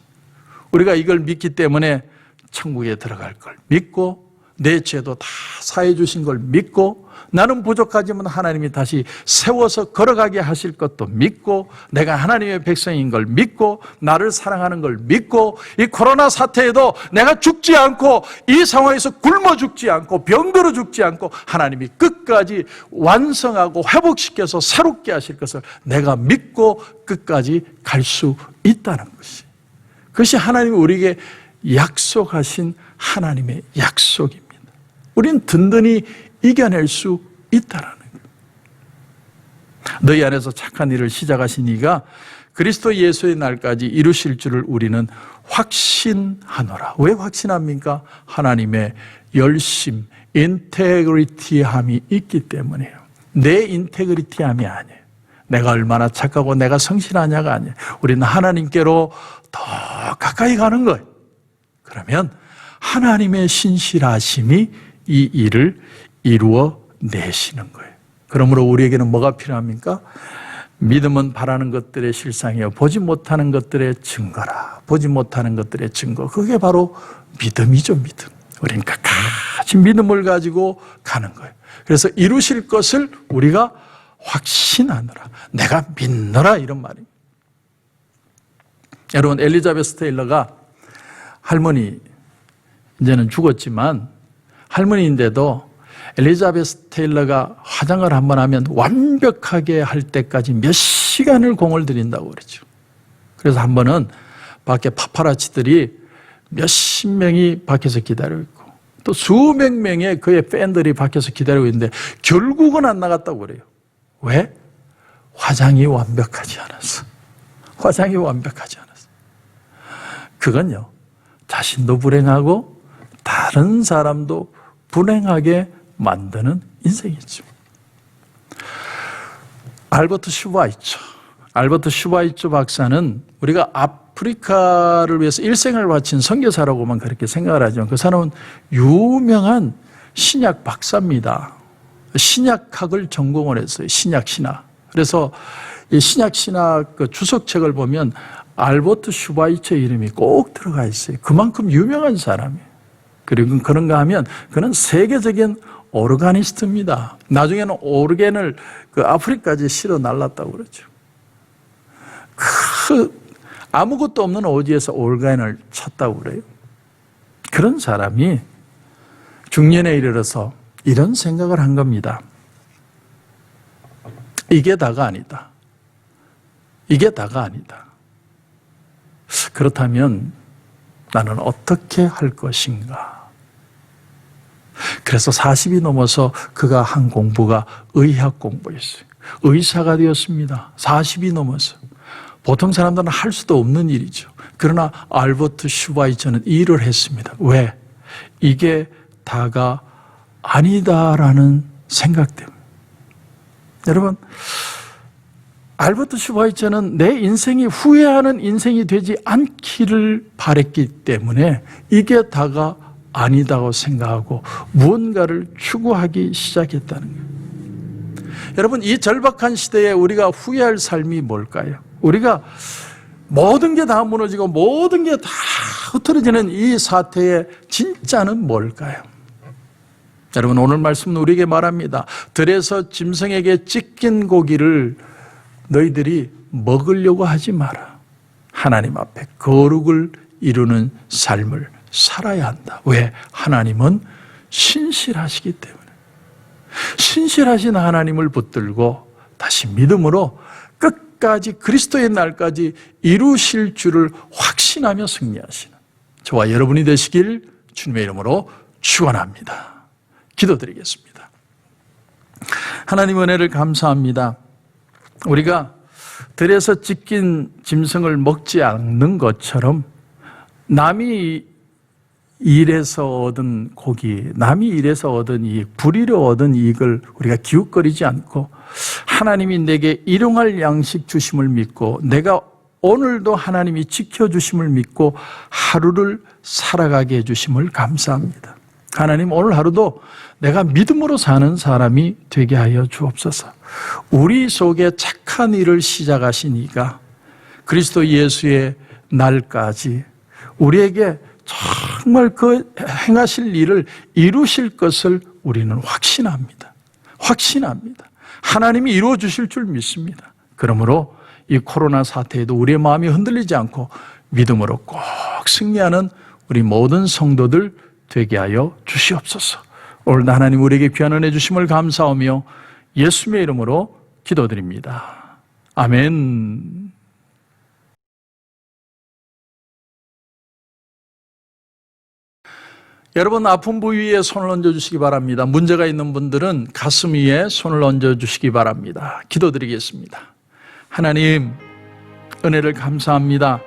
우리가 이걸 믿기 때문에 천국에 들어갈 걸 믿고, 내 죄도 다 사해 주신 걸 믿고, 나는 부족하지만 하나님이 다시 세워서 걸어가게 하실 것도 믿고, 내가 하나님의 백성인 걸 믿고, 나를 사랑하는 걸 믿고, 이 코로나 사태에도 내가 죽지 않고, 이 상황에서 굶어 죽지 않고, 병들어 죽지 않고, 하나님이 끝까지 완성하고 회복시켜서 새롭게 하실 것을 내가 믿고 끝까지 갈 수 있다는 것이, 그것이 하나님이 우리에게 약속하신 하나님의 약속입니다. 우리는 든든히 이겨낼 수 있다라는 거예요. 너희 안에서 착한 일을 시작하신 이가 그리스도 예수의 날까지 이루실 줄을 우리는 확신하노라. 왜 확신합니까? 하나님의 열심, 인테그리티함이 있기 때문이에요. 내 인테그리티함이 아니에요. 내가 얼마나 착하고 내가 성실하냐가 아니에요. 우리는 하나님께로 더 가까이 가는 거예요. 그러면 하나님의 신실하심이 이 일을 이루어 내시는 거예요. 그러므로 우리에게는 뭐가 필요합니까? 믿음은 바라는 것들의 실상이요 보지 못하는 것들의 증거라. 보지 못하는 것들의 증거. 그게 바로 믿음이죠. 믿음. 우리는 끝까지 믿음을 가지고 가는 거예요. 그래서 이루실 것을 우리가 확신하노라. 내가 믿노라, 이런 말입니다. 여러분, 엘리자베스 테일러가 할머니, 이제는 죽었지만 할머니인데도 엘리자베스 테일러가 화장을 한번 하면 완벽하게 할 때까지 몇 시간을 공을 들인다고 그러죠. 그래서 한 번은 밖에 파파라치들이 몇십 명이 밖에서 기다리고 있고, 또 수백 명의 그의 팬들이 밖에서 기다리고 있는데 결국은 안 나갔다고 그래요. 왜? 화장이 완벽하지 않았어. 화장이 완벽하지 않았어. 그건요, 자신도 불행하고 다른 사람도 불행하게 만드는 인생이죠. 알버트 슈바이처 박사는 우리가 아프리카를 위해서 일생을 바친 선교사라고만 그렇게 생각을 하지만 그 사람은 유명한 신약 박사입니다. 신약학을 전공을 했어요. 신약. 그래서 이 신약 그 주석책을 보면 알버트 슈바이처 이름이 꼭 들어가 있어요. 그만큼 유명한 사람이에요. 그리고 그런가 하면 그는 세계적인 오르가니스트입니다. 나중에는 오르겐을 그 아프리카까지 실어 날랐다고 그러죠. 아무것도 없는 오지에서 오르간을 쳤다고 그래요. 그런 사람이 중년에 이르러서 이런 생각을 한 겁니다. 이게 다가 아니다. 이게 다가 아니다. 그렇다면 나는 어떻게 할 것인가? 그래서 40이 넘어서 그가 한 공부가 의학 공부였어요. 의사가 되었습니다. 40이 넘어서. 보통 사람들은 할 수도 없는 일이죠. 그러나 알버트 슈바이처는 이 일을 했습니다. 왜? 이게 다가 아니다라는 생각 때문에. 여러분, 알버트 슈바이처는 내 인생이 후회하는 인생이 되지 않기를 바랬기 때문에 이게 다가 아니다고 생각하고 무언가를 추구하기 시작했다는 거예요. 여러분, 이 절박한 시대에 우리가 후회할 삶이 뭘까요? 우리가 모든 게 다 무너지고 모든 게 다 흐트러지는 이 사태의 진짜는 뭘까요? 여러분, 오늘 말씀은 우리에게 말합니다. 들에서 짐승에게 찢긴 고기를 너희들이 먹으려고 하지 마라. 하나님 앞에 거룩을 이루는 삶을 살아야 한다. 왜? 하나님은 신실하시기 때문에. 신실하신 하나님을 붙들고 다시 믿음으로 끝까지 그리스도의 날까지 이루실 줄을 확신하며 승리하시는, 저와 여러분이 되시길 주님의 이름으로 축원합니다. 기도드리겠습니다. 하나님 은혜를 감사합니다. 우리가 들에서 찢긴 짐승을 먹지 않는 것처럼 남이 일해서 얻은 고기, 남이 일해서 얻은 이익, 불의로 얻은 이익을 우리가 기웃거리지 않고 하나님이 내게 일용할 양식 주심을 믿고 내가 오늘도 하나님이 지켜주심을 믿고 하루를 살아가게 해주심을 감사합니다. 하나님, 오늘 하루도 내가 믿음으로 사는 사람이 되게 하여 주옵소서. 우리 속에 착한 일을 시작하신 이가 그리스도 예수의 날까지 우리에게 정말 그 행하실 일을 이루실 것을 우리는 확신합니다. 확신합니다. 하나님이 이루어 주실 줄 믿습니다. 그러므로 이 코로나 사태에도 우리의 마음이 흔들리지 않고 믿음으로 꼭 승리하는 우리 모든 성도들 되게 하여 주시옵소서. 오늘도 하나님 우리에게 귀한 은혜 주심을 감사하며 예수님의 이름으로 기도드립니다. 아멘. 여러분, 아픈 부위에 손을 얹어 주시기 바랍니다. 문제가 있는 분들은 가슴 위에 손을 얹어 주시기 바랍니다. 기도드리겠습니다. 하나님, 은혜를 감사합니다.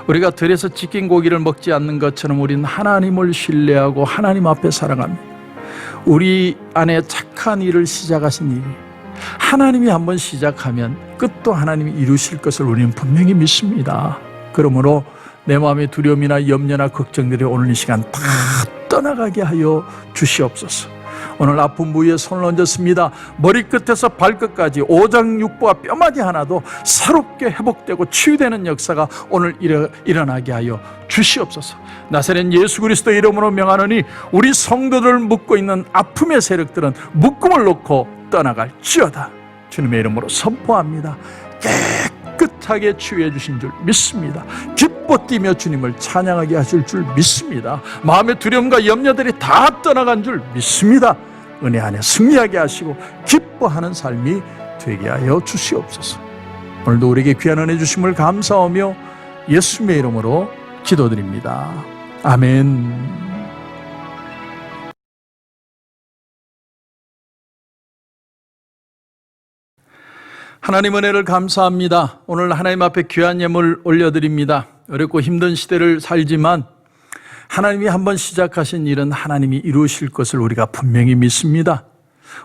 우리가 들에서 찢긴 고기를 먹지 않는 것처럼 우리는 하나님을 신뢰하고 하나님 앞에 살아갑니다. 우리 안에 착한 일을 시작하신 일이 하나님이 한번 시작하면 끝도 하나님이 이루실 것을 우리는 분명히 믿습니다. 그러므로 내 마음의 두려움이나 염려나 걱정들이 오늘 이 시간 다 떠나가게 하여 주시옵소서. 오늘 아픈 부위에 손을 얹었습니다. 머리끝에서 발끝까지 오장육부와 뼈마디 하나도 새롭게 회복되고 치유되는 역사가 오늘 일어나게 하여 주시옵소서. 나사렛 예수 그리스도의 이름으로 명하노니 우리 성도들을 묶고 있는 아픔의 세력들은 묶음을 놓고 떠나갈지어다. 주님의 이름으로 선포합니다. 깨끗하게 치유해 주신 줄 믿습니다. 기뻐 뛰며 주님을 찬양하게 하실 줄 믿습니다. 마음의 두려움과 염려들이 다 떠나간 줄 믿습니다. 은혜 안에 승리하게 하시고 기뻐하는 삶이 되게 하여 주시옵소서. 오늘도 우리에게 귀한 은혜 주심을 감사하며 예수님의 이름으로 기도드립니다. 아멘. 하나님 은혜를 감사합니다. 오늘 하나님 앞에 귀한 예물 올려드립니다. 어렵고 힘든 시대를 살지만 하나님이 한번 시작하신 일은 하나님이 이루실 것을 우리가 분명히 믿습니다.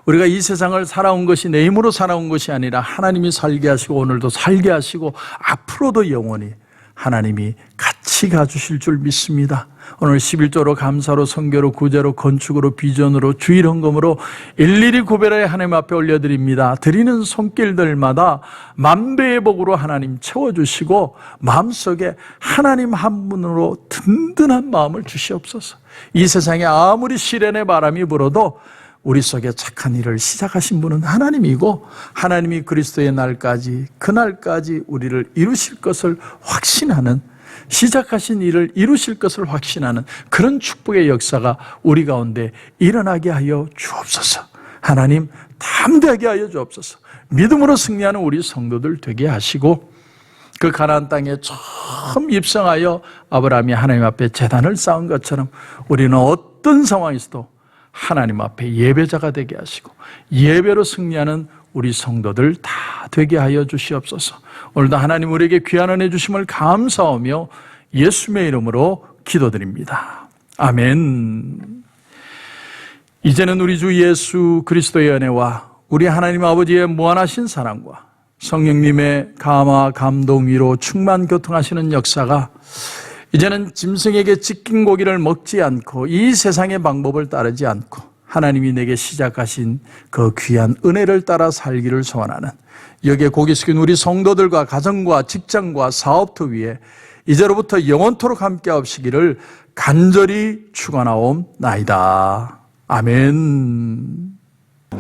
우리가 이 세상을 살아온 것이 내 힘으로 살아온 것이 아니라 하나님이 살게 하시고 오늘도 살게 하시고 앞으로도 영원히 하나님이 같이 가주실 줄 믿습니다. 오늘 11조로 감사로 선교로 구제로 건축으로 비전으로 주일 헌금으로 일일이 구별하여 하나님 앞에 올려드립니다. 드리는 손길들마다 만배의 복으로 하나님 채워주시고 마음속에 하나님 한 분으로 든든한 마음을 주시옵소서. 이 세상에 아무리 시련의 바람이 불어도 우리 속에 착한 일을 시작하신 분은 하나님이고 하나님이 그리스도의 날까지 그날까지 우리를 이루실 것을 확신하는 시작하신 일을 이루실 것을 확신하는 그런 축복의 역사가 우리 가운데 일어나게 하여 주옵소서. 하나님 담대하게 하여 주옵소서. 믿음으로 승리하는 우리 성도들 되게 하시고 그 가나안 땅에 처음 입성하여 아브라함이 하나님 앞에 제단을 쌓은 것처럼 우리는 어떤 상황에서도 하나님 앞에 예배자가 되게 하시고 예배로 승리하는 우리 성도들 다 되게 하여 주시옵소서. 오늘도 하나님 우리에게 귀한 은혜 주심을 감사하며 예수님의 이름으로 기도드립니다. 아멘. 이제는 우리 주 예수 그리스도의 은혜와 우리 하나님 아버지의 무한하신 사랑과 성령님의 감화 감동 위로 충만 교통하시는 역사가 이제는 짐승에게 찢긴 고기를 먹지 않고 이 세상의 방법을 따르지 않고 하나님이 내게 시작하신 그 귀한 은혜를 따라 살기를 소원하는 여기에 고개 숙인 우리 성도들과 가정과 직장과 사업터 위에 이제로부터 영원토록 함께 하시기를 간절히 축원하옵나이다. 아멘.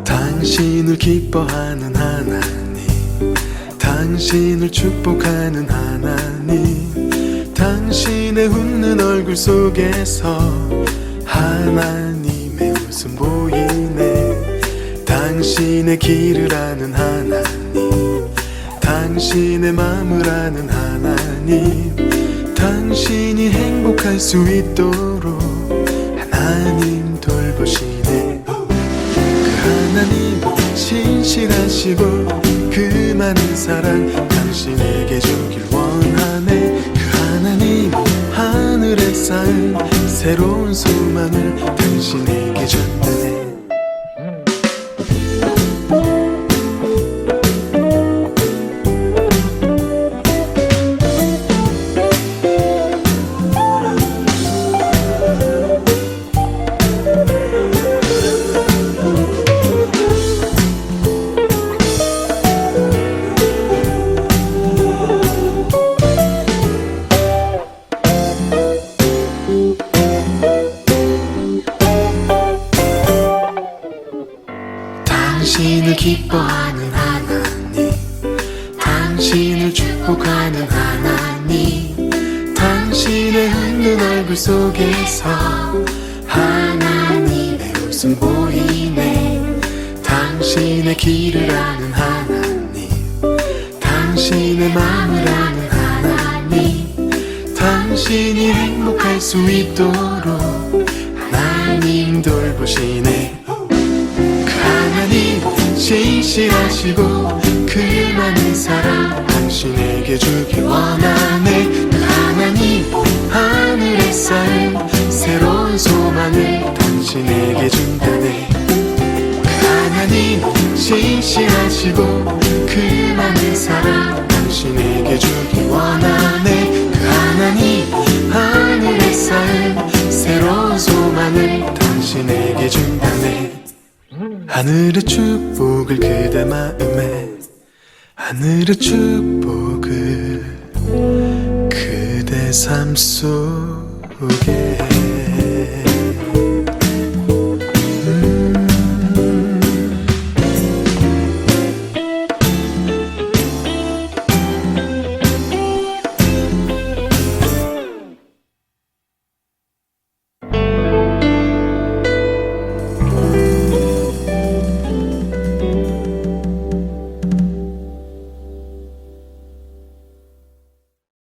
당신을 기뻐하는 하나님, 당신을 축복하는 하나님, 당신의 웃는 얼굴 속에서 하나님의 웃음 보이네. 당신의 길을 아는 하나님, 당신의 마음을 아는 하나님, 당신이 행복할 수 있도록 하나님 돌보시네. 그 하나님 신실하시고 그 많은 사랑 당신에게 주길 원하네. 그 하나님 하늘에 쌓은 새로운 소망을 당신에게 준다네. 당신을 기뻐하는 하나님, 당신을 축복하는 하나님, 당신의 웃는 얼굴 속에서 하나님의 웃음 보이네. 당신의 길을 아는 하나님, 당신의 마음을 아는 하나님, 당신이 행복할 수 있도록 하나님 돌보시네. 하나님 신실하시고 그 많은 사랑 당신에게 주길 원하네. 그 하나님 하늘에 쌓인 새로운 소망을 당신에게 준다네. 그 하나님 신실하시고 그 많은 사랑 당신에게 주길 원하네. 그 하나님 하늘에 쌓인 새로운 소망을 당신에게 준다네. 하늘의 축복을 그대 마음에, 하늘의 축복을 그대 삶 속에